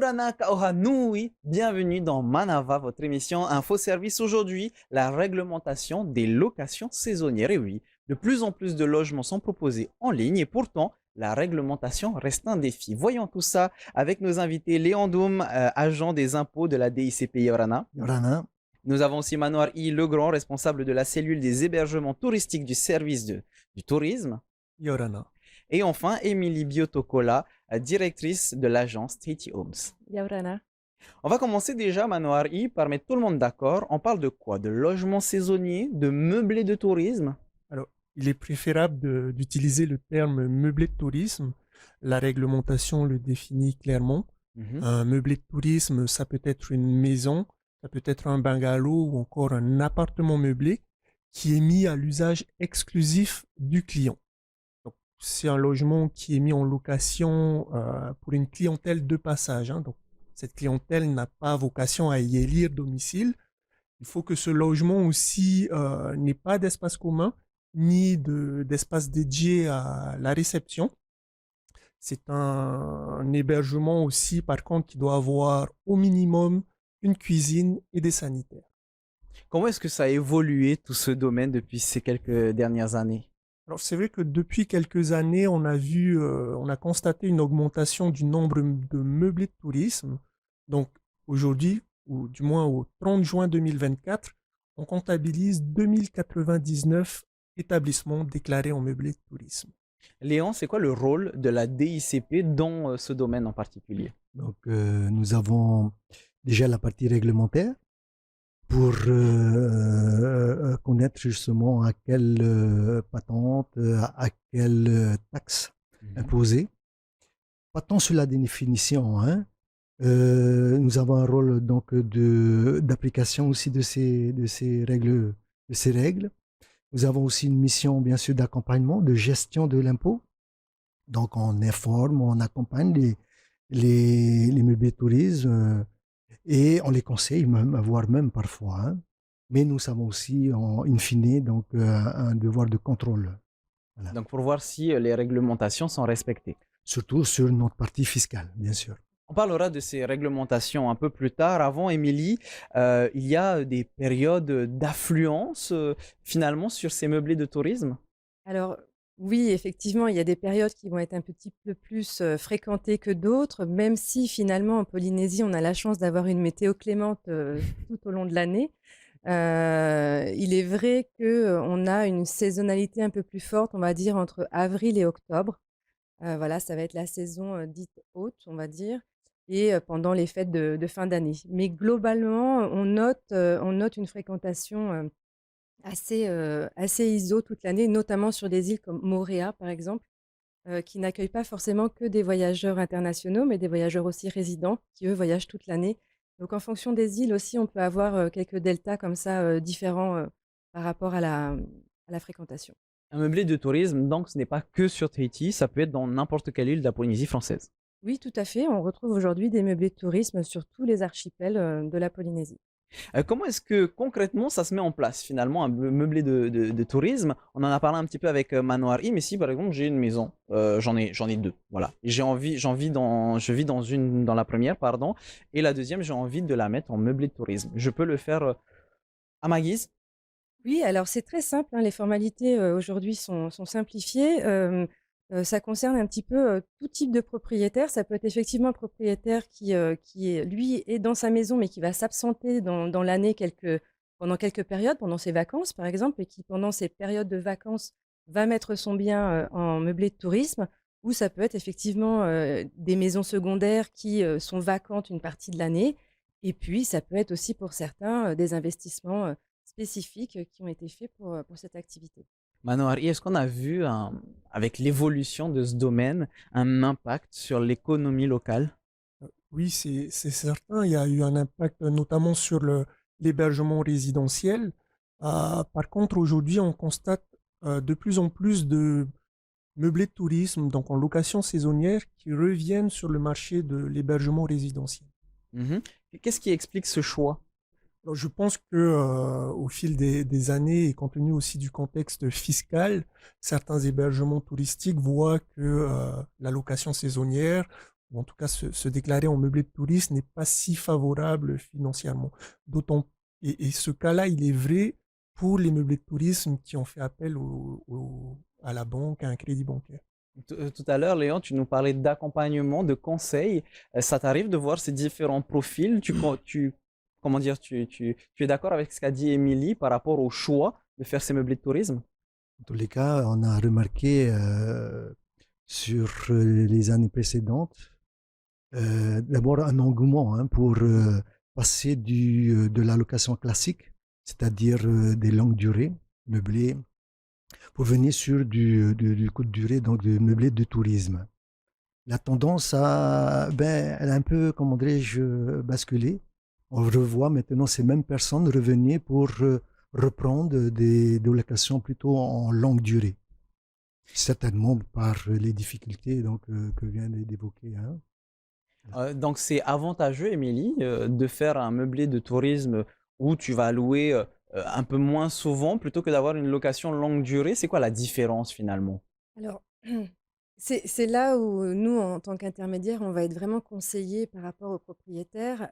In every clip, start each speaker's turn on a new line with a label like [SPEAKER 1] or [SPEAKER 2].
[SPEAKER 1] Yorana Kaohanui, bienvenue dans Manava, votre émission Info Service. Aujourd'hui, la réglementation des locations saisonnières. Et oui, de plus en plus de logements sont proposés en ligne et pourtant, la réglementation reste un défi. Voyons tout ça avec nos invités Léon Doum, agent des impôts de la DICP Yorana.
[SPEAKER 2] Yorana,
[SPEAKER 1] Nous avons aussi Manoir I. Legrand, responsable de la cellule des hébergements touristiques du service du tourisme.
[SPEAKER 2] Yorana.
[SPEAKER 1] Et enfin, Émilie Biotocola, directrice de l'agence Tahiti Homes.
[SPEAKER 3] Yaurana.
[SPEAKER 1] On va commencer déjà, Manoir I, par mettre tout le monde d'accord. On parle de quoi? De logement saisonnier, de meublé de tourisme?
[SPEAKER 2] Alors, il est préférable d'utiliser le terme meublé de tourisme. La réglementation le définit clairement.
[SPEAKER 1] Mhm.
[SPEAKER 2] Un meublé de tourisme, ça peut être une maison, ça peut être un bungalow ou encore un appartement meublé qui est mis à l'usage exclusif du client. Donc, c'est un logement qui est mis en location pour une clientèle de passage, hein. Donc, cette clientèle n'a pas vocation à y élire domicile. Il faut que ce logement aussi n'ait pas d'espace commun ni d'espace dédié à la réception. C'est un hébergement aussi, par contre, qui doit avoir au minimum une cuisine et des sanitaires.
[SPEAKER 1] Comment est-ce que ça a évolué tout ce domaine depuis ces quelques dernières années?
[SPEAKER 2] Alors, c'est vrai que depuis quelques années, on a constaté une augmentation du nombre de meublés de tourisme. Donc, aujourd'hui, ou du moins au 30 juin 2024, on comptabilise 2099 établissements déclarés en meublé de tourisme.
[SPEAKER 1] Léon, c'est quoi le rôle de la DICP dans ce domaine en particulier?
[SPEAKER 4] Donc, nous avons déjà la partie réglementaire pour connaître justement à quelle patente, à quelle taxe imposer. Pas tant sur la définition, hein. Nous avons un rôle donc d'application aussi de ces règles. Nous avons aussi une mission bien sûr d'accompagnement, de gestion de l'impôt. Donc on informe, on accompagne les meublés de tourisme et on les conseille même, voire même parfois, hein. Mais nous avons aussi, in fine, donc, un devoir de contrôle. Voilà.
[SPEAKER 1] Donc, pour voir si les réglementations sont respectées.
[SPEAKER 4] Surtout sur notre partie fiscale, bien sûr.
[SPEAKER 1] On parlera de ces réglementations un peu plus tard. Avant, Émilie, il y a des périodes d'affluence finalement sur ces meublés de tourisme?
[SPEAKER 3] Alors, oui, effectivement, il y a des périodes qui vont être un petit peu plus fréquentées que d'autres, même si finalement en Polynésie, on a la chance d'avoir une météo clémente tout au long de l'année. Il est vrai qu'on a une saisonnalité un peu plus forte, on va dire, entre avril et octobre. Voilà, ça va être la saison dite haute, on va dire, et pendant les fêtes de fin d'année. Mais globalement, on note une fréquentation assez ISO toute l'année, notamment sur des îles comme Moorea, par exemple, qui n'accueillent pas forcément que des voyageurs internationaux, mais des voyageurs aussi résidents qui, eux, voyagent toute l'année. Donc en fonction des îles aussi, on peut avoir, quelques deltas comme ça, différents, par rapport à la fréquentation.
[SPEAKER 1] Un meublé de tourisme, donc ce n'est pas que sur Tahiti, ça peut être dans n'importe quelle île de la Polynésie française.
[SPEAKER 3] Oui, tout à fait, on retrouve aujourd'hui des meublés de tourisme sur tous les archipels, de la Polynésie.
[SPEAKER 1] Comment est-ce que concrètement ça se met en place finalement, un meublé de tourisme? On en a parlé un petit peu avec Manoir I, mais si par exemple j'ai une maison, j'en ai deux, voilà. Et je vis dans la première, pardon, et la deuxième, j'ai envie de la mettre en meublé de tourisme. Je peux le faire à ma guise?
[SPEAKER 3] Oui, alors c'est très simple, hein, les formalités, aujourd'hui sont simplifiées. Ça concerne un petit peu, tout type de propriétaire. Ça peut être effectivement un propriétaire qui est lui est dans sa maison, mais qui va s'absenter dans l'année pendant quelques périodes, pendant ses vacances par exemple, et qui pendant ces périodes de vacances va mettre son bien, en meublé de tourisme. Ou ça peut être effectivement, des maisons secondaires qui, sont vacantes une partie de l'année. Et puis ça peut être aussi pour certains, des investissements, spécifiques qui ont été faits pour cette activité.
[SPEAKER 1] Manoir I, est-ce qu'on a vu avec l'évolution de ce domaine un impact sur l'économie locale?
[SPEAKER 2] Oui, c'est certain. Il y a eu un impact notamment sur l'hébergement résidentiel. Par contre, aujourd'hui, on constate de plus en plus de meublés de tourisme, donc en location saisonnière, qui reviennent sur le marché de l'hébergement résidentiel.
[SPEAKER 1] Mhm. Qu'est-ce qui explique ce choix?
[SPEAKER 2] Alors, je pense que au fil des années et compte tenu aussi du contexte fiscal, certains hébergements touristiques voient que la location saisonnière ou en tout cas se déclarer en meublé de tourisme n'est pas si favorable financièrement. D'autant, et ce cas-là, il est vrai pour les meublés de tourisme qui ont fait appel à la banque, à un crédit bancaire.
[SPEAKER 1] Tout à l'heure, Léon, tu nous parlais d'accompagnement, de conseils. Ça t'arrive de voir ces différents profils? Comment dire, tu es d'accord avec ce qu'a dit Émilie par rapport au choix de faire ces meublés de tourisme?
[SPEAKER 4] En tous les cas, on a remarqué sur les années précédentes, d'abord un engouement pour passer de la location classique, c'est-à-dire des longues durées, meublées, pour venir sur du courte durée, donc de meublé de tourisme. La tendance elle a un peu, comment dirais-je, basculé. On revoit maintenant ces mêmes personnes revenir pour reprendre des locations plutôt en longue durée. Certainement par les difficultés donc, que vient d'évoquer. Hein.
[SPEAKER 1] Donc c'est avantageux, Émilie, de faire un meublé de tourisme où tu vas louer un peu moins souvent plutôt que d'avoir une location longue durée. C'est quoi la différence finalement?
[SPEAKER 3] Alors, c'est là où nous, en tant qu'intermédiaire, on va être vraiment conseillés par rapport aux propriétaires.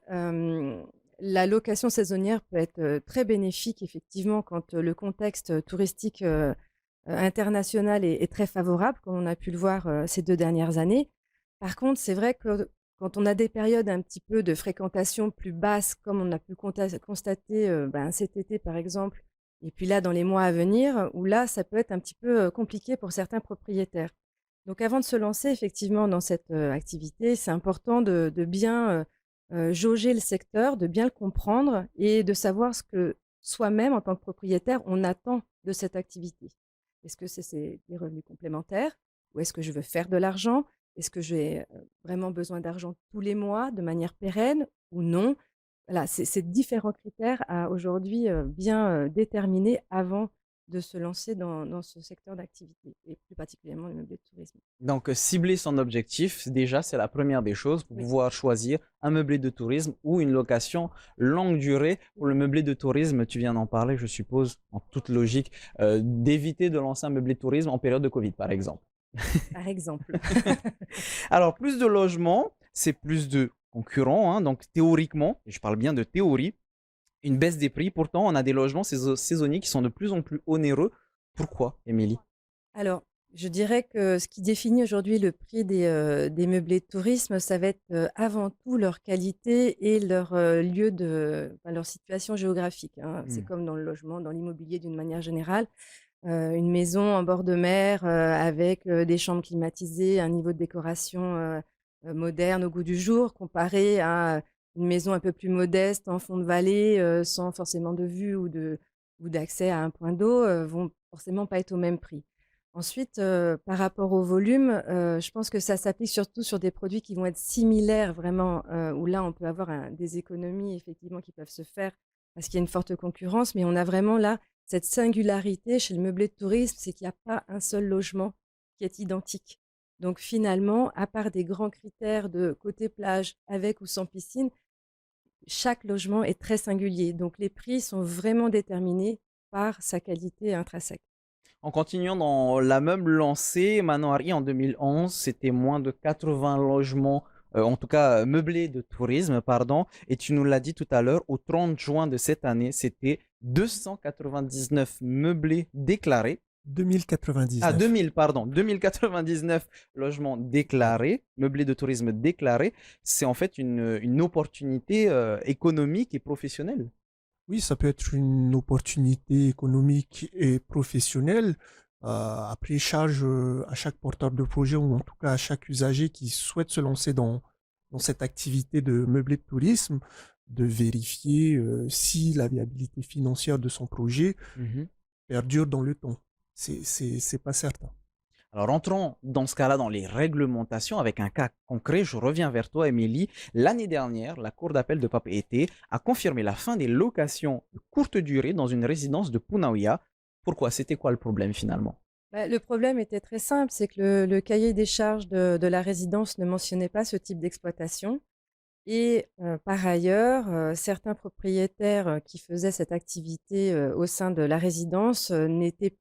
[SPEAKER 3] La location saisonnière peut être très bénéfique, effectivement, quand le contexte touristique international est très favorable, comme on a pu le voir ces 2 dernières années. Par contre, c'est vrai que quand on a des périodes un petit peu de fréquentation plus basse, comme on a pu constater cet été, par exemple, et puis là, dans les mois à venir, où là, ça peut être un petit peu compliqué pour certains propriétaires. Donc avant de se lancer effectivement dans cette activité, c'est important de bien jauger le secteur, de bien le comprendre et de savoir ce que soi-même, en tant que propriétaire, on attend de cette activité. Est-ce que c'est des revenus complémentaires ou est-ce que je veux faire de l'argent? Est-ce que j'ai vraiment besoin d'argent tous les mois de manière pérenne ou non? Voilà, c'est différents critères à aujourd'hui bien déterminer avant de se lancer dans ce secteur d'activité et plus particulièrement les meublés de tourisme.
[SPEAKER 1] Donc cibler son objectif, déjà, c'est la première des choses pour
[SPEAKER 3] Oui.
[SPEAKER 1] pouvoir choisir un meublé de tourisme ou une location longue durée. Pour le meublé de tourisme, tu viens d'en parler, je suppose, en toute logique, d'éviter de lancer un meublé de tourisme en période de Covid, par exemple.
[SPEAKER 3] Par exemple.
[SPEAKER 1] Alors, plus de logements, c'est plus de concurrents, hein. Donc, théoriquement, et je parle bien de théorie, une baisse des prix. Pourtant, on a des logements saisonniers qui sont de plus en plus onéreux. Pourquoi, Émilie?
[SPEAKER 3] Alors, je dirais que ce qui définit aujourd'hui le prix des meublés de tourisme, ça va être avant tout leur qualité et leur lieu leur situation géographique, hein. C'est
[SPEAKER 1] Hmm.
[SPEAKER 3] comme dans le logement, dans l'immobilier d'une manière générale. Une maison en bord de mer avec des chambres climatisées, un niveau de décoration moderne au goût du jour, comparé à une maison un peu plus modeste en fond de vallée, sans forcément de vue ou d'accès à un point d'eau, vont forcément pas être au même prix. Ensuite, par rapport au volume, je pense que ça s'applique surtout sur des produits qui vont être similaires vraiment, où là on peut avoir des économies effectivement qui peuvent se faire parce qu'il y a une forte concurrence, mais on a vraiment là cette singularité chez le meublé de tourisme, c'est qu'il n'y a pas un seul logement qui est identique. Donc finalement, à part des grands critères de côté plage, avec ou sans piscine, chaque logement est très singulier. Donc les prix sont vraiment déterminés par sa qualité intrinsèque.
[SPEAKER 1] En continuant dans la même lancée, Manoari en 2011, c'était moins de 80 logements, en tout cas meublés de tourisme, pardon. Et tu nous l'as dit tout à l'heure, au 30 juin de cette année, c'était 299 meublés déclarés. Ah,
[SPEAKER 2] 2099.
[SPEAKER 1] 2000, pardon, 2099 logements déclarés, meublés de tourisme déclarés. C'est en fait une opportunité économique et professionnelle.
[SPEAKER 2] Oui, ça peut être une opportunité économique et professionnelle. Après, charge à chaque porteur de projet ou en tout cas à chaque usager qui souhaite se lancer dans cette activité de meublé de tourisme, de vérifier si la viabilité financière de son projet
[SPEAKER 1] Mhm.
[SPEAKER 2] perdure dans le temps. C'est pas certain.
[SPEAKER 1] Alors, entrons dans ce cas-là dans les réglementations avec un cas concret. Je reviens vers toi, Émilie. L'année dernière, la Cour d'appel de Papeete a confirmé la fin des locations de courte durée dans une résidence de Punaouia. Pourquoi? C'était quoi le problème finalement?
[SPEAKER 3] Le problème était très simple, c'est que le cahier des charges de la résidence ne mentionnait pas ce type d'exploitation. Et par ailleurs, certains propriétaires qui faisaient cette activité au sein de la résidence n'étaient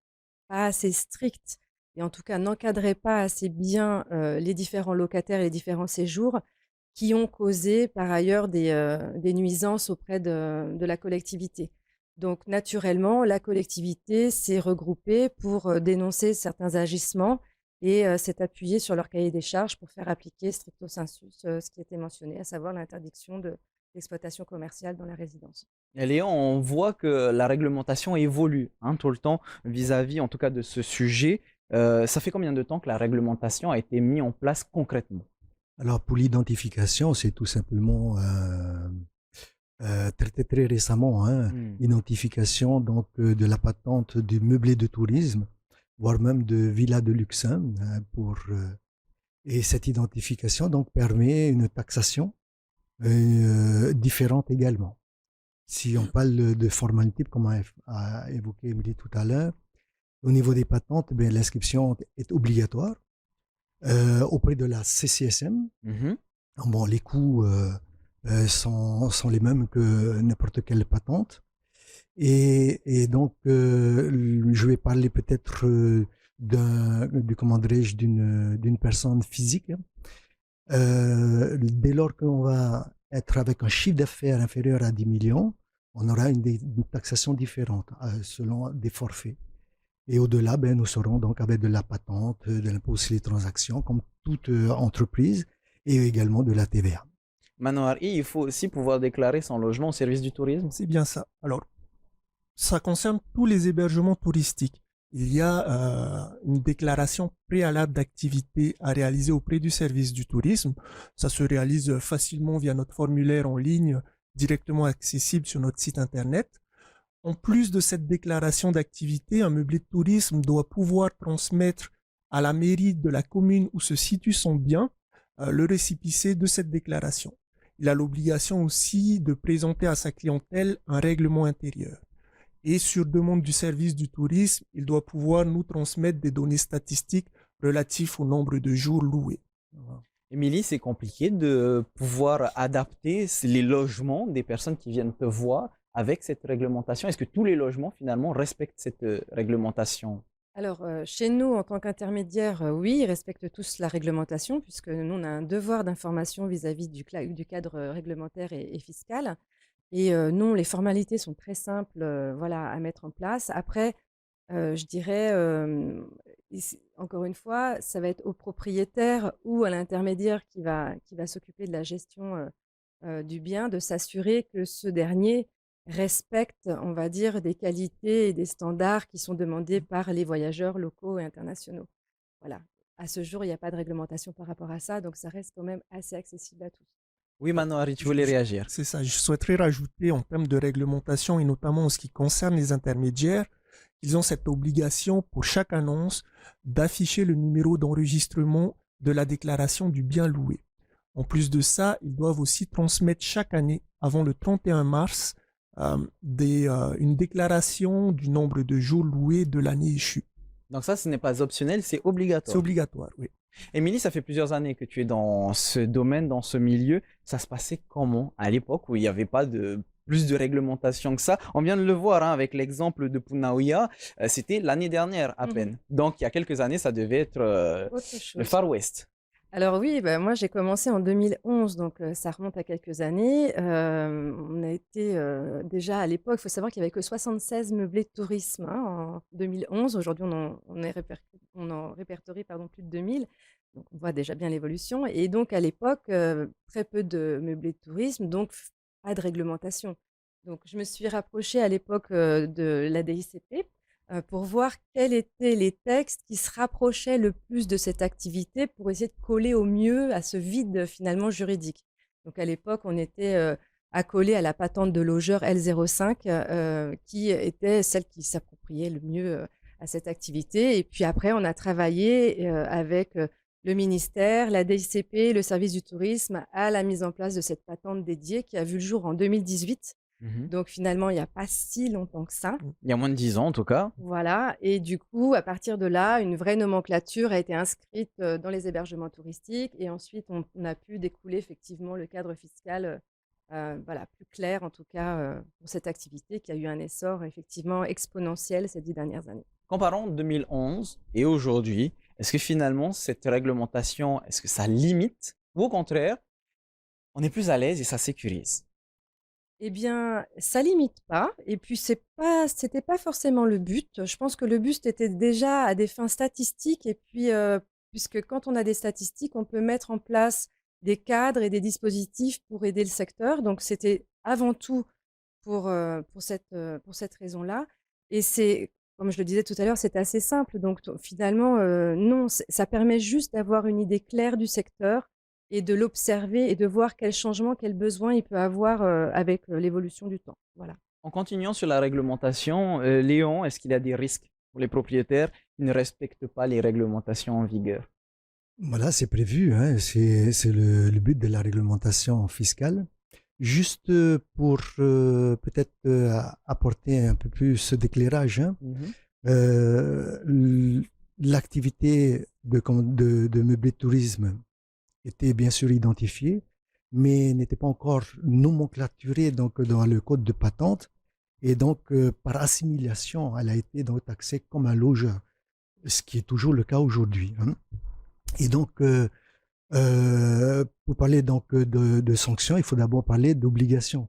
[SPEAKER 3] pas assez stricts et en tout cas n'encadrait pas assez bien les différents locataires et les différents séjours qui ont causé par ailleurs des nuisances auprès de la collectivité. Donc naturellement, la collectivité s'est regroupée pour dénoncer certains agissements et s'est appuyée sur leur cahier des charges pour faire appliquer stricto sensu ce qui était mentionné, à savoir l'interdiction de l'exploitation commerciale dans la résidence.
[SPEAKER 1] Et Léon, on voit que la réglementation évolue hein, tout le temps vis-à-vis, en tout cas, de ce sujet. Ça fait combien de temps que la réglementation a été mise en place concrètement?
[SPEAKER 4] Alors, pour l'identification, c'est tout simplement très récemment, hein,
[SPEAKER 1] Hmm.
[SPEAKER 4] identification donc de la patente du meublé de tourisme, voire même de villa de luxe, hein, et cette identification donc permet une taxation différente également. Si on parle de formalité, comme a évoqué Émilie tout à l'heure, au niveau des patentes, ben, l'inscription est obligatoire auprès de la CCSM.
[SPEAKER 1] Mhm.
[SPEAKER 4] Bon, les coûts sont les mêmes que n'importe quelle patente. Et donc, je vais parler peut-être comment dirais-je, d'une personne physique. Dès lors qu'on va être avec un chiffre d'affaires inférieur à 10 millions, on aura une taxation différente selon des forfaits. Et au-delà, ben, nous serons donc avec de la patente, de l'impôt sur les transactions, comme toute entreprise, et également de la TVA.
[SPEAKER 1] Manoir I, il faut aussi pouvoir déclarer son logement au service du tourisme.
[SPEAKER 2] C'est bien ça. Alors, ça concerne tous les hébergements touristiques. Il y a une déclaration préalable d'activité à réaliser auprès du service du tourisme. Ça se réalise facilement via notre formulaire en ligne, directement accessible sur notre site internet. En plus de cette déclaration d'activité, un meublé de tourisme doit pouvoir transmettre à la mairie de la commune où se situe son bien le récépissé de cette déclaration. Il a l'obligation aussi de présenter à sa clientèle un règlement intérieur. Et sur demande du service du tourisme, il doit pouvoir nous transmettre des données statistiques relatives au nombre de jours loués.
[SPEAKER 1] Émilie, c'est compliqué de pouvoir adapter les logements des personnes qui viennent te voir avec cette réglementation. Est-ce que tous les logements, finalement, respectent cette réglementation?
[SPEAKER 3] Alors, chez nous, en tant qu'intermédiaire, oui, ils respectent tous la réglementation puisque nous, on a un devoir d'information vis-à-vis du cadre réglementaire et fiscal. Et non, les formalités sont très simples, voilà, à mettre en place. Après, je dirais, encore une fois, ça va être au propriétaire ou à l'intermédiaire qui va s'occuper de la gestion du bien, de s'assurer que ce dernier respecte, on va dire, des qualités et des standards qui sont demandés par les voyageurs locaux et internationaux. Voilà. À ce jour, il n'y a pas de réglementation par rapport à ça, donc ça reste quand même assez accessible à tous.
[SPEAKER 1] Oui, Manoir, tu voulais réagir.
[SPEAKER 2] C'est ça, je souhaiterais rajouter en termes de réglementation et notamment en ce qui concerne les intermédiaires, ils ont cette obligation pour chaque annonce d'afficher le numéro d'enregistrement de la déclaration du bien loué. En plus de ça, ils doivent aussi transmettre chaque année, avant le 31 mars, une déclaration du nombre de jours loués de l'année échue.
[SPEAKER 1] Donc ça, ce n'est pas optionnel, c'est
[SPEAKER 2] C'est
[SPEAKER 1] obligatoire.
[SPEAKER 2] obligatoire, oui.
[SPEAKER 1] Émilie, ça fait plusieurs années que tu es dans ce domaine, dans ce milieu. Ça se passait comment à l'époque où il n'y avait pas plus de réglementation que ça? On vient de le voir hein, avec l'exemple de Punaouia. C'était l'année dernière à peine. Donc il y a quelques années, ça devait être
[SPEAKER 3] Autre
[SPEAKER 1] le
[SPEAKER 3] chose.
[SPEAKER 1] Far West.
[SPEAKER 3] Alors oui, bah, moi j'ai commencé en 2011, donc ça remonte à quelques années. On a été déjà à l'époque, il faut savoir qu'il n'y avait que 76 meublés de tourisme hein, en 2011. Aujourd'hui, on en répertorie pardon, plus de 2000. Donc on voit déjà bien l'évolution. Et donc à l'époque, très peu de meublés de tourisme, donc pas de réglementation. Donc je me suis rapprochée à l'époque de la DICP pour voir quels étaient les textes qui se rapprochaient le plus de cette activité pour essayer de coller au mieux à ce vide finalement juridique. Donc à l'époque, on était accolé à la patente de logeur L05 qui était celle qui s'appropriait le mieux à cette activité. Et puis après, on a travaillé avec le ministère, la DICP, le service du tourisme à la mise en place de cette patente dédiée qui a vu le jour en 2018. Donc finalement, il n'y a pas si longtemps que ça.
[SPEAKER 1] Il y a moins de 10 ans en tout cas.
[SPEAKER 3] Voilà, et du coup, à partir de là, une vraie nomenclature a été inscrite dans les hébergements touristiques et ensuite on a pu découler effectivement le cadre fiscal voilà, plus clair en tout cas pour cette activité qui a eu un essor effectivement exponentiel ces 10 dernières années.
[SPEAKER 1] Comparons 2011 et aujourd'hui, est-ce que finalement cette réglementation, est-ce que ça limite ou au contraire, on est plus à l'aise et ça sécurise?
[SPEAKER 3] Eh bien, ça limite pas et puis c'était pas forcément le but. Je pense que le but était déjà à des fins statistiques et puis, puisque quand on a des statistiques, on peut mettre en place des cadres et des dispositifs pour aider le secteur. Donc c'était avant tout pour cette raison-là et c'est comme je le disais tout à l'heure, c'est assez simple donc finalement, non, ça permet juste d'avoir une idée claire du secteur et de l'observer et de voir quels changements, quels besoins il peut avoir, avec, l'évolution du temps. Voilà.
[SPEAKER 1] En continuant sur la réglementation, Léon, est-ce qu'il y a des risques pour les propriétaires qui ne respectent pas les réglementations en vigueur?
[SPEAKER 4] Voilà, c'est prévu, hein, c'est le but de la réglementation fiscale. Juste pour peut-être apporter un peu plus d'éclairage, hein,
[SPEAKER 1] Mhm.
[SPEAKER 4] l'activité de meublé de tourisme était bien sûr identifiée, mais n'était pas encore nomenclaturée donc, dans le code de patente. Et donc, par assimilation, elle a été donc taxée comme un logeur, ce qui est toujours le cas aujourd'hui, hein. Et donc, pour parler donc de sanctions, il faut d'abord parler d'obligations.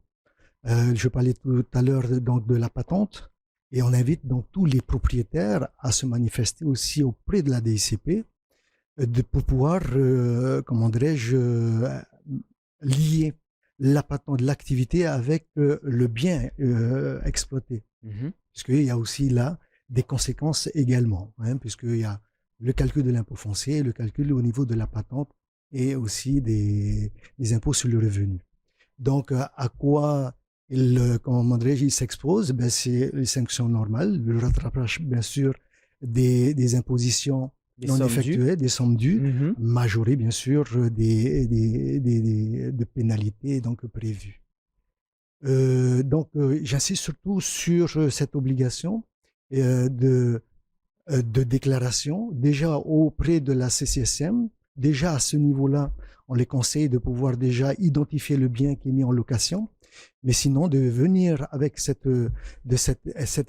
[SPEAKER 4] Je parlais tout à l'heure donc de la patente et on invite donc tous les propriétaires à se manifester aussi auprès de la DICP pour pouvoir, comment dirais-je, lier la patente de l'activité avec le bien exploité.
[SPEAKER 1] Mhm.
[SPEAKER 4] Puisqu'il y a aussi là des conséquences également, hein, puisqu'il y a le calcul de l'impôt foncier, le calcul au niveau de la patente et aussi des impôts sur le revenu. Donc, à quoi comment dirais-je, il s'expose? Ben, c'est les sanctions normales, le rattrapage, bien sûr, des impositions
[SPEAKER 1] Des
[SPEAKER 4] non
[SPEAKER 1] sommes dues.
[SPEAKER 4] effectuées, des sommes dues,
[SPEAKER 1] Mhm.
[SPEAKER 4] majorées, bien sûr, de pénalités donc, prévues. Donc, j'insiste surtout sur cette obligation de déclaration, déjà auprès de la CCSM. Déjà à ce niveau-là, on les conseille de pouvoir déjà identifier le bien qui est mis en location, mais sinon de venir avec cette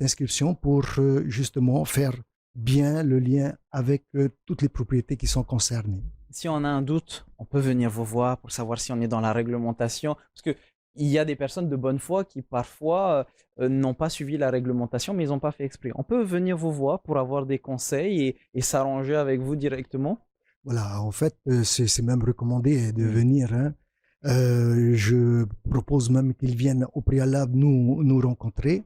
[SPEAKER 4] inscription pour justement faire bien le lien avec toutes les propriétés qui sont concernées.
[SPEAKER 1] Si on a un doute, on peut venir vous voir pour savoir si on est dans la réglementation. Parce que il y a des personnes de bonne foi qui parfois n'ont pas suivi la réglementation, mais ils n'ont pas fait exprès. On peut venir vous voir pour avoir des conseils et s'arranger avec vous directement.
[SPEAKER 4] Voilà, en fait, c'est même recommandé de
[SPEAKER 1] Oui.
[SPEAKER 4] venir, hein. Je propose même qu'ils viennent au préalable nous rencontrer.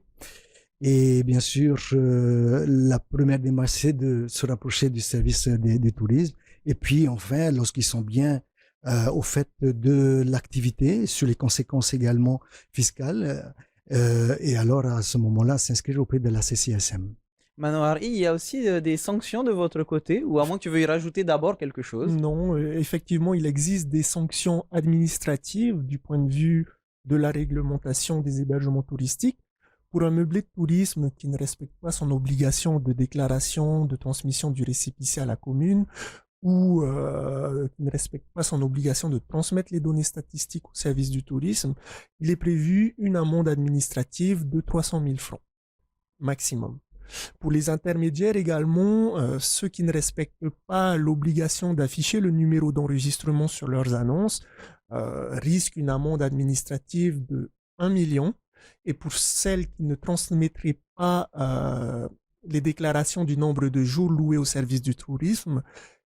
[SPEAKER 4] Et bien sûr, la première démarche, c'est de se rapprocher du service du tourisme. Et puis, enfin, lorsqu'ils sont bien au fait de l'activité, sur les conséquences également fiscales, et alors à ce moment-là, s'inscrire auprès de la CCSM.
[SPEAKER 1] Manohar, il y a aussi des sanctions de votre côté, ou à moins que tu veuilles rajouter d'abord quelque chose.
[SPEAKER 2] Non, effectivement, il existe des sanctions administratives du point de vue de la réglementation des hébergements touristiques. Pour un meublé de tourisme qui ne respecte pas son obligation de déclaration de transmission du récépissé à la commune ou qui ne respecte pas son obligation de transmettre les données statistiques au service du tourisme, il est prévu une amende administrative de 300 000 francs maximum. Pour les intermédiaires également, ceux qui ne respectent pas l'obligation d'afficher le numéro d'enregistrement sur leurs annonces risquent une amende administrative de 1 million. Et pour celles qui ne transmettraient pas les déclarations du nombre de jours loués au service du tourisme,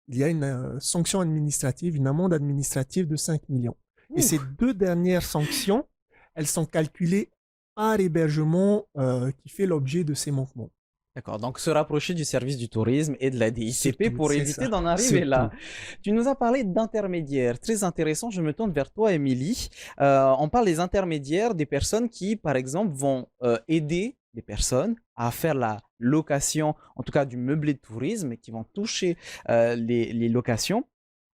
[SPEAKER 2] il y a une sanction administrative, une amende administrative de 5 millions. Et ces
[SPEAKER 1] Ouh.
[SPEAKER 2] deux dernières sanctions, elles sont calculées par hébergement qui fait l'objet de ces manquements.
[SPEAKER 1] D'accord, donc se rapprocher du service du tourisme et de la DICP
[SPEAKER 2] Surtout,
[SPEAKER 1] pour
[SPEAKER 2] c'est
[SPEAKER 1] éviter
[SPEAKER 2] ça.
[SPEAKER 1] d'en arriver là.
[SPEAKER 2] Surtout.
[SPEAKER 1] Tu nous as parlé d'intermédiaires, très intéressant, je me tourne vers toi, Émilie. On parle des intermédiaires, des personnes qui, par exemple, vont aider des personnes à faire la location, en tout cas du meublé de tourisme, qui vont toucher les locations.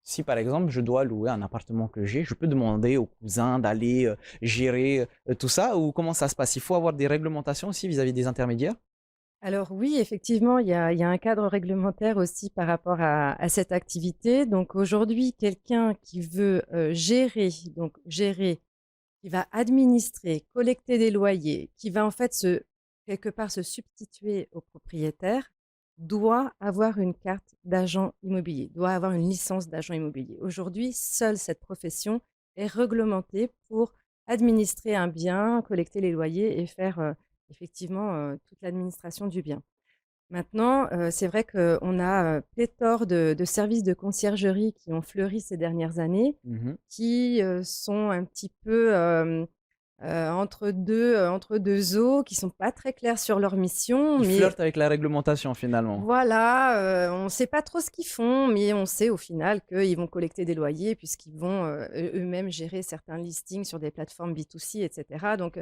[SPEAKER 1] Si par exemple je dois louer un appartement que j'ai, je peux demander aux cousins d'aller gérer tout ça, ou comment ça se passe? Il faut avoir des réglementations aussi vis-à-vis des intermédiaires?
[SPEAKER 3] Alors oui, effectivement, il y a un cadre réglementaire aussi par rapport à cette activité. Donc aujourd'hui, quelqu'un qui veut, gérer, qui va administrer, collecter des loyers, qui va en fait quelque part se substituer au propriétaire, doit avoir une carte d'agent immobilier, doit avoir une licence d'agent immobilier. Aujourd'hui, seule cette profession est réglementée pour administrer un bien, collecter les loyers et faire effectivement toute l'administration du bien. Maintenant, c'est vrai qu'on a pléthore de services de conciergerie qui ont fleuri ces dernières années,
[SPEAKER 1] Mhm.
[SPEAKER 3] qui sont un petit peu entre deux eaux, qui sont pas très clairs sur leur mission,
[SPEAKER 1] Qui
[SPEAKER 3] mais
[SPEAKER 1] flirtent avec la réglementation finalement.
[SPEAKER 3] voilà, on ne sait pas trop ce qu'ils font, mais on sait au final qu'ils vont collecter des loyers puisqu'ils vont, eux-mêmes gérer certains listings sur des plateformes B2C et cetera. Donc,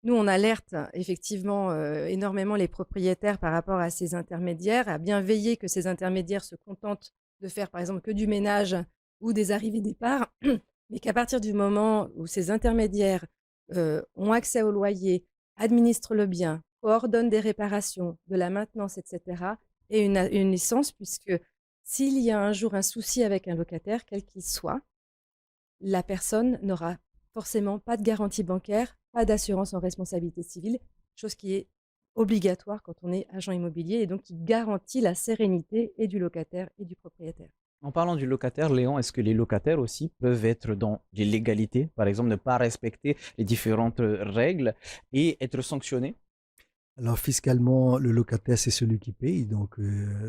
[SPEAKER 3] nous, on alerte effectivement, énormément les propriétaires par rapport à ces intermédiaires, à bien veiller que ces intermédiaires se contentent de faire, par exemple, que du ménage ou des arrivées-départs, mais qu'à partir du moment où ces intermédiaires, ont accès au loyer, administrent le bien, coordonnent des réparations, de la maintenance et cetera, et une licence puisque s'il y a un jour un souci avec un locataire, quel qu'il soit, la personne n'aura forcément pas de garantie bancaire, pas d'assurance en responsabilité civile, chose qui est obligatoire quand on est agent immobilier et donc qui garantit la sérénité et du locataire et du propriétaire.
[SPEAKER 1] En parlant du locataire, Léon, est-ce que les locataires aussi peuvent être dans l'illégalité, par exemple ne pas respecter les différentes règles et être sanctionnés?
[SPEAKER 4] Alors fiscalement, le locataire, c'est celui qui paye, donc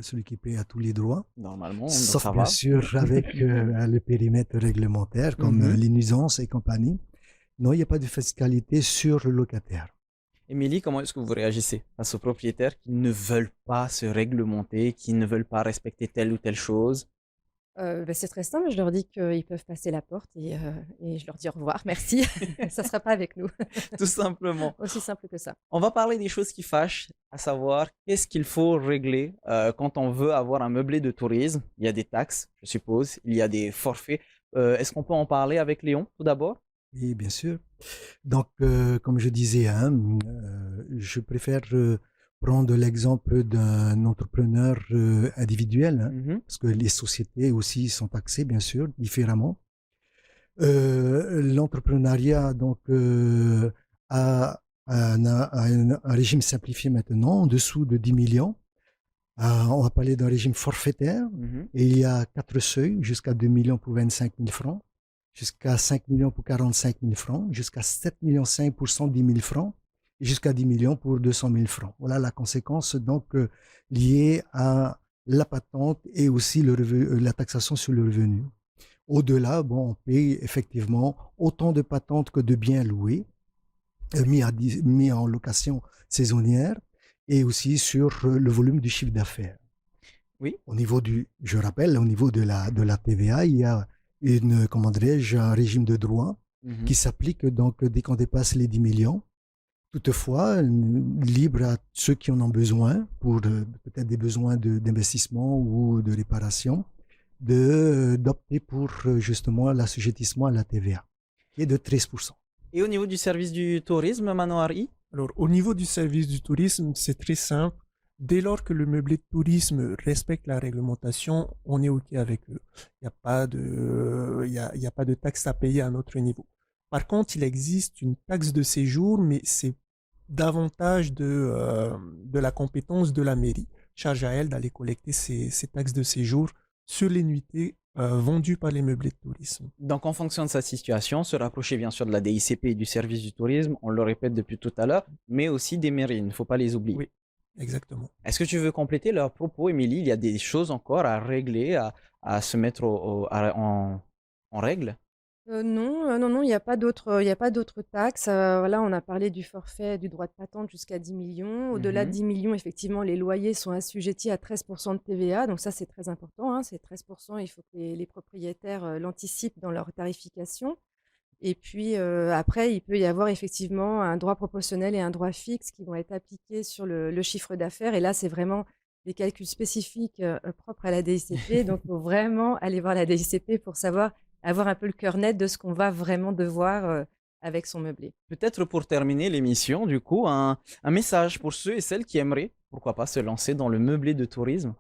[SPEAKER 4] celui qui paye a tous les droits,
[SPEAKER 1] Normalement, donc
[SPEAKER 4] sauf
[SPEAKER 1] ça
[SPEAKER 4] bien
[SPEAKER 1] va.
[SPEAKER 4] sûr avec le périmètre réglementaire comme
[SPEAKER 1] Mhm.
[SPEAKER 4] les nuisances et compagnie. Non, il n'y a pas de fiscalité sur le locataire.
[SPEAKER 1] Émilie, comment est-ce que vous réagissez face aux propriétaires qui ne veulent pas se réglementer, qui ne veulent pas respecter telle ou telle chose?
[SPEAKER 3] C'est très simple, je leur dis qu'ils peuvent passer la porte et je leur dis au revoir, merci, ça ne sera pas avec nous.
[SPEAKER 1] Tout simplement.
[SPEAKER 3] Aussi simple que ça.
[SPEAKER 1] On va parler des choses qui fâchent, à savoir qu'est-ce qu'il faut régler quand on veut avoir un meublé de tourisme. Il y a des taxes, je suppose, il y a des forfaits. Est-ce qu'on peut en parler avec Léon tout d'abord?
[SPEAKER 4] Oui, bien sûr. Donc, comme je disais, hein, je préfère prendre l'exemple d'un entrepreneur individuel, hein,
[SPEAKER 1] Mhm.
[SPEAKER 4] parce que les sociétés aussi sont taxées, bien sûr, différemment. L'entrepreneuriat, donc, a un régime simplifié maintenant, en dessous de 10 millions. On va parler d'un régime forfaitaire,
[SPEAKER 1] Mhm.
[SPEAKER 4] et il y a 4 seuils, jusqu'à 2 millions pour 25 000 francs, jusqu'à 5 millions pour 45 000 francs, jusqu'à 7 millions 5 pour 110 000 francs, et jusqu'à 10 millions pour 200 000 francs. Voilà la conséquence donc liée à la patente et aussi la taxation sur le revenu. Au-delà, bon, on paye effectivement autant de patentes que de biens loués, mis en location saisonnière, et aussi sur le volume du chiffre d'affaires.
[SPEAKER 1] Oui.
[SPEAKER 4] Au niveau je rappelle, au niveau de la TVA, il y a comment dirais-je, un régime de droit
[SPEAKER 1] Mhm.
[SPEAKER 4] qui s'applique donc dès qu'on dépasse les 10 millions. Toutefois, libre à ceux qui en ont besoin pour peut-être des besoins d'investissement ou de réparation, d'opter pour justement l'assujettissement à la TVA, qui est de 13%.
[SPEAKER 1] Et au niveau du service du tourisme, Manoari?
[SPEAKER 2] Alors, au niveau du service du tourisme, c'est très simple. Dès lors que le meublé de tourisme respecte la réglementation, on est OK avec eux. Il n'y a pas de, il y a pas de taxe à payer à notre niveau. Par contre, il existe une taxe de séjour, mais c'est davantage de la compétence de la mairie. Charge à elle d'aller collecter ces taxes de séjour sur les nuitées vendues par les meublés de tourisme.
[SPEAKER 1] Donc, en fonction de sa situation, se rapprocher bien sûr de la DICP et du service du tourisme, on le répète depuis tout à l'heure, mais aussi des mairies, il ne faut pas les oublier.
[SPEAKER 2] Oui, exactement.
[SPEAKER 1] Est-ce que tu veux compléter leur propos, Émilie? Il y a des choses encore à régler, à se mettre en règle?
[SPEAKER 3] Non, non, il y a pas d'autres taxes, voilà, on a parlé du forfait, du droit de patente jusqu'à 10 millions. Au-delà de
[SPEAKER 1] Mhm.
[SPEAKER 3] 10 millions, effectivement, les loyers sont assujettis à 13 de TVA, donc ça, c'est très important, hein, c'est 13. Il faut que les propriétaires, l'anticipent dans leur tarification et puis, après, il peut y avoir effectivement un droit proportionnel et un droit fixe qui vont être appliqués sur le chiffre d'affaires et là, c'est vraiment des calculs spécifiques, propres à la DICP, donc il faut vraiment aller voir la DICP pour savoir avoir un peu le cœur net de ce qu'on va vraiment devoir, avec son meublé.
[SPEAKER 1] Peut-être pour terminer l'émission, du coup, un message pour ceux et celles qui aimeraient, pourquoi pas, se lancer dans le meublé de tourisme.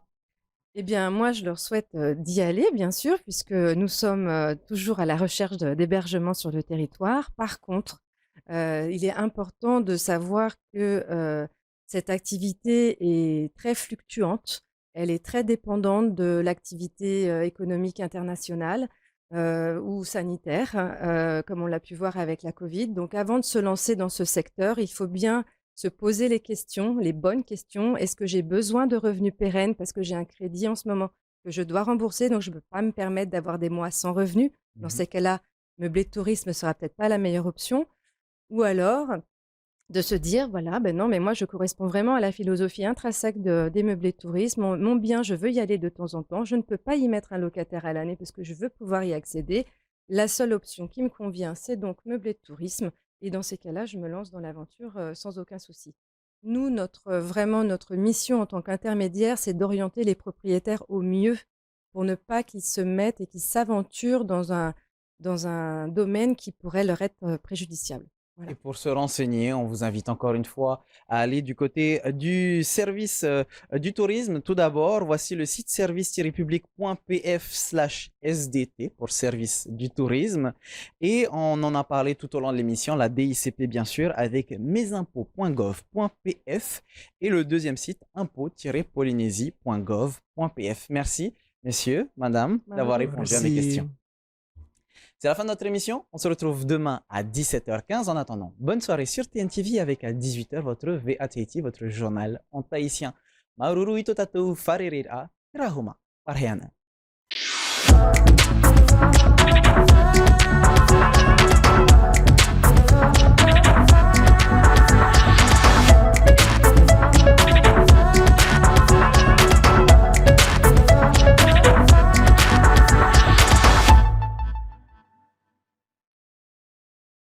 [SPEAKER 3] Eh bien, moi, je leur souhaite, d'y aller, bien sûr, puisque nous sommes, toujours à la recherche d'hébergement sur le territoire. Par contre, il est important de savoir que, cette activité est très fluctuante. elle est très dépendante de l'activité économique internationale ou sanitaire, comme on l'a pu voir avec la Covid. Donc avant de se lancer dans ce secteur, il faut bien se poser les questions, les bonnes questions. Est-ce que j'ai besoin de revenus pérennes parce que j'ai un crédit en ce moment que je dois rembourser, donc je ne peux pas me permettre d'avoir des mois sans revenus. Dans
[SPEAKER 1] Mhm.
[SPEAKER 3] ces cas-là, meubler de tourisme ne sera peut-être pas la meilleure option. Ou alors, de se dire, voilà, ben non, mais moi, je corresponds vraiment à la philosophie intrinsèque des meublés de tourisme. Mon bien, je veux y aller de temps en temps. Je ne peux pas y mettre un locataire à l'année parce que je veux pouvoir y accéder. La seule option qui me convient, c'est donc meubler de tourisme. Et dans ces cas-là, je me lance dans l'aventure sans aucun souci. Nous, vraiment, notre mission en tant qu'intermédiaire, c'est d'orienter les propriétaires au mieux pour ne pas qu'ils se mettent et qu'ils s'aventurent dans un domaine qui pourrait leur être préjudiciable.
[SPEAKER 1] Et
[SPEAKER 3] Voilà.
[SPEAKER 1] pour se renseigner, on vous invite encore une fois à aller du côté du service du tourisme. Tout d'abord, voici le site service-public.pf/sdt pour service du tourisme. Et on en a parlé tout au long de l'émission, la DICP bien sûr, avec mesimpôts.gov.pf et le deuxième site impôts-polynésie.gov.pf. Merci, messieurs, madame, d'avoir
[SPEAKER 3] Bravo.
[SPEAKER 1] répondu à mes
[SPEAKER 2] Merci.
[SPEAKER 1] questions. C'est la fin de notre émission. On se retrouve demain à 17h15. En attendant, bonne soirée sur TNTV avec à 18h votre VAT, votre journal en tahitien. Maruru ito tatou faririra, rahuma, parheana.